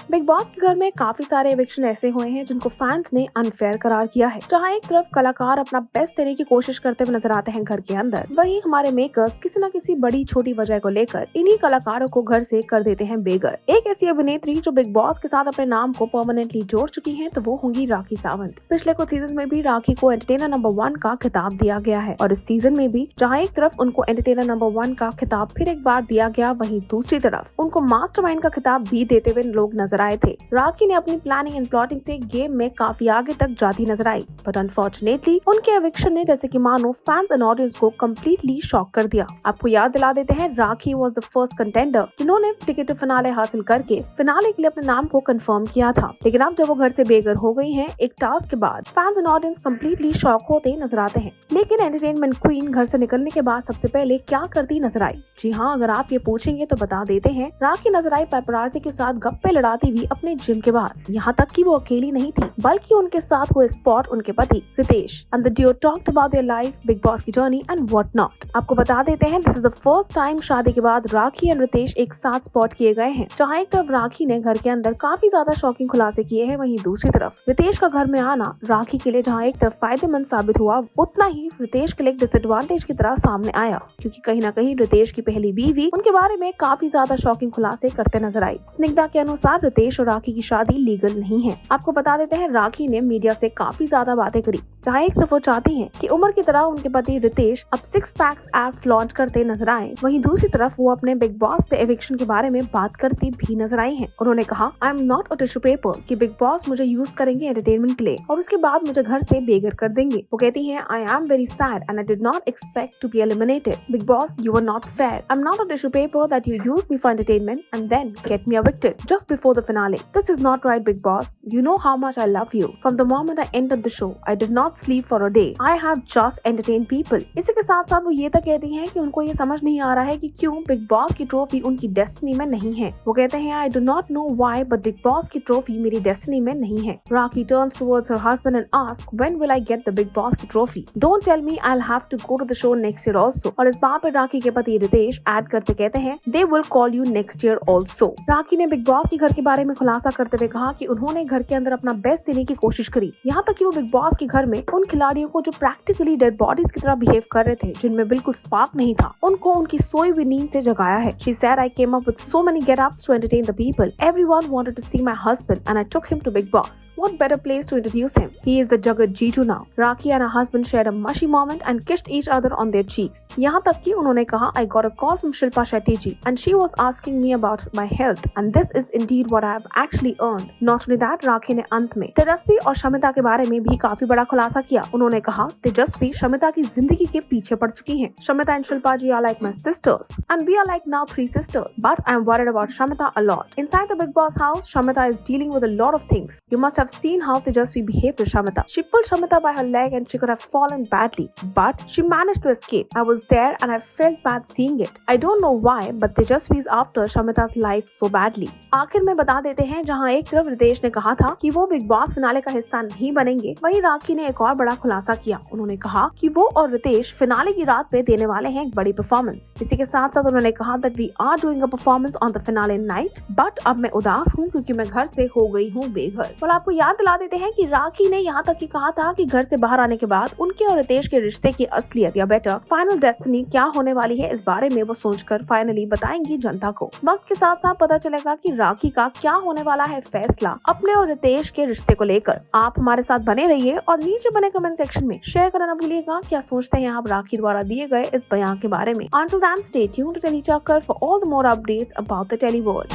Big boss के घर में काफी सारे एविक्शन ऐसे हुए हैं जिनको फैंस ने अनफेयर करार किया है। जहां एक तरफ कलाकार अपना बेस्ट देने की कोशिश करते हुए नजर आते हैं घर के अंदर, वहीं हमारे मेकर्स किसी न किसी बड़ी छोटी वजह को लेकर इन्हीं कलाकारों को घर से कर देते हैं बेघर। एक ऐसी अभिनेत्री जो बिग बॉस के साथ अपने नाम को परमानेंटली जोड़ चुकी है तो वो होंगी राखी सावंत। पिछले कुछ सीजन में भी राखी को एंटरटेनर नंबर 1 का खिताब दिया गया है और इस सीजन में भी जहाँ एक तरफ उनको एंटरटेनर नंबर 1 का खिताब फिर एक बार दिया गया, वहीं दूसरी तरफ उनको मास्टरमाइंड का खिताब भी देते हुए लोग नजर आए थे। राखी ने अपनी प्लानिंग एंड प्लॉटिंग से गेम में काफी आगे तक जाती नजर आई, बट अनफॉर्चुनेटली उनके एविक्शन ने जैसे कि मानो फैंस एंड ऑडियंस को कम्प्लीटली शॉक कर दिया। आपको याद दिला देते हैं, राखी वाज द फर्स्ट कंटेंडर जिन्होंने टिकट टू फिनाले हासिल करके फिनाले के लिए अपने नाम को कंफर्म किया था। लेकिन अब जब वो घर से बेघर हो गई हैं, एक टास्क के बाद fans and audience completely shock होते नजर आते हैं। लेकिन एंटरटेनमेंट क्वीन घर से निकलने के बाद सबसे पहले क्या करती नजर आई? जी हाँ, अगर आप ये पूछेंगे तो बता देते हैं, राखी नजर आई पेपरार्जी के साथ गप्पे लड़ाती हुई अपने जिम के बाहर। यहाँ तक कि वो अकेली नहीं थी, बल्कि उनके साथ हुए स्पॉट उनके पति Ritesh and the duo talked about their life, Bigg Boss की जर्नी एंड व्हाट नॉट। आपको बता देते हैं, this is the first time शादी के बाद राखी एंड रितेश एक साथ स्पॉट किए गए हैं। जहाँ एक तरफ राखी ने घर के अंदर काफी ज्यादा शॉकिंग खुलासे किए हैं, वहीं दूसरी तरफ रितेश का घर में आना राखी के लिए जहाँ एक तरफ फायदेमंद साबित हुआ, उतना ही रितेश के लिए डिसएडवांटेज की तरह सामने आया, क्योंकि कहीं न कहीं रितेश की पहली बीवी उनके बारे में काफी ज्यादा शॉकिंग खुलासे करते नजर आई। स्निग्धा के अनुसार रितेश और राखी की शादी लीगल नहीं है। आपको बता देते हैं, राखी ने मीडिया से काफी ज्यादा बातें करी, जहाँ एक तरफ वो चाहती हैं कि उमर की तरह उनके पति रितेश अब 6 पैक्स ऐप लॉन्च करते नजर आए, वहीं दूसरी तरफ वो अपने बिग बॉस से एविक्शन के बारे में बात करती भी नजर आई हैं। उन्होंने कहा, आई am not a tissue paper कि बिग बॉस मुझे यूज करेंगे एंटरटेनमेंट के लिए और उसके बाद मुझे घर से बेघर कर देंगे। वो कहती हैं, I am very sad and I did not expect to be eliminated. Bigg Boss, you are not fair. I am not a tissue paper that you use me for entertainment and then get me evicted just before the finale. This is not right Bigg Boss. You know how much I love you. From the moment I entered the show, I did not sleep for a day. I have just entertained people. इसी के साथ साथ वो ये तक कहती हैं कि उनको ये समझ नहीं आ रहा है कि क्यों बिग बॉस की ट्रॉफी उनकी डेस्टिनी में नहीं है। वो कहते हैं, I do not know why, but big Boss की ट्रॉफी मेरी डेस्टिनी में नहीं है। Raki turns towards her husband and asks, when will I get the big boss की trophy? Don't tell me I'll have to go to the show next year also. और इस बात पर राखी के पति रितेश ऐड करते कहते हैं, they will call you next year also. राखी ने बिग बॉस के घर के बारे में खुलासा करते हुए कहा कि उन्होंने घर के अंदर अपना बेस्ट देने की कोशिश करी, यहाँ तक कि वो बिग बॉस के घर में उन खिलाड़ियों को जो प्रैक्टिकली डेड बॉडीज की तरह बिहेव कर रहे थे, जिनमें बिल्कुल स्पार्क नहीं था, उनको उनकी सोई हुई नींद से जगाया है। She said, I came up with so many get-ups to entertain the people. Everyone wanted to see my husband and I took him to Big Boss. What better place to introduce him? He is the Jagat Jeetu now. Rakhi and her husband shared a mushy moment and kissed each other on their cheeks. यहाँ तक कि उन्होंने कहा, I got a call from Shilpa Shetty ji and she was asking me about my health and this is indeed what I have actually earned. Not only that, राखी ने अंत में तेजस्वी और शमिता के बारे में भी काफी बड़ा खुलासा किया। उन्होंने कहा, तेजस्वी शमिता की जिंदगी के पीछे पड़ चुकी हैं। Shamita and Shilpa ji are like my sisters and we are like now 3 sisters. But I am worried about Shamita a lot. Inside the Big Boss house, Shamita is dealing with a lot of things. You must have seen how Tejasvi behaved to Shamita. She pulled Shamita by her leg and she could have fallen badly, but she managed to escape. I was there and I felt bad seeing it. I don't know why, but Tejasvi is after Shamita's life so badly. आखिर में बता देते हैं, जहाँ एक तरफ रितेश ने कहा था कि वो बिग बॉस फिनाले का हिस्सा नहीं बनेंगे, वहीं राखी ने एक और बड़ा खुलासा किया। उन्होंने कहा कि वो और रितेश फिनाले की रात पे देने वाले हैं एक बड़ी परफॉर्मेंस। इसी के साथ साथ उन्होंने कहा that we are doing a performance on the finale night, but अब मैं उदास हूँ क्योंकि मैं घर से हो गई हूँ बेघर। और आपको याद दिला देते हैं कि राखी ने यहाँ तक कि कहा था कि घर से बाहर आने के बाद उनके और रितेश के रिश्ते की असलियत या बेटर फाइनल डेस्टिनी क्या होने वाली है, इस बारे में वो सोचकर फाइनली बताएंगी जनता को। वक्त के साथ साथ पता चलेगा कि राखी का क्या होने वाला है फैसला अपने और रितेश के रिश्ते को लेकर। आप हमारे साथ बने रहिए और नीचे बने कमेंट सेक्शन में शेयर करना न भूलिएगा क्या सोचते हैं आप राखी द्वारा दिए गए इस बयान के बारे में। Until then, stay tuned to Telly Chakkar for all the more updates about the Telly world.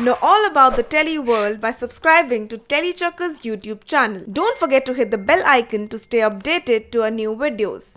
Know all about the Telly world by subscribing to Telly Chakkar's YouTube channel. Don't forget to hit the bell icon to stay updated to our new videos.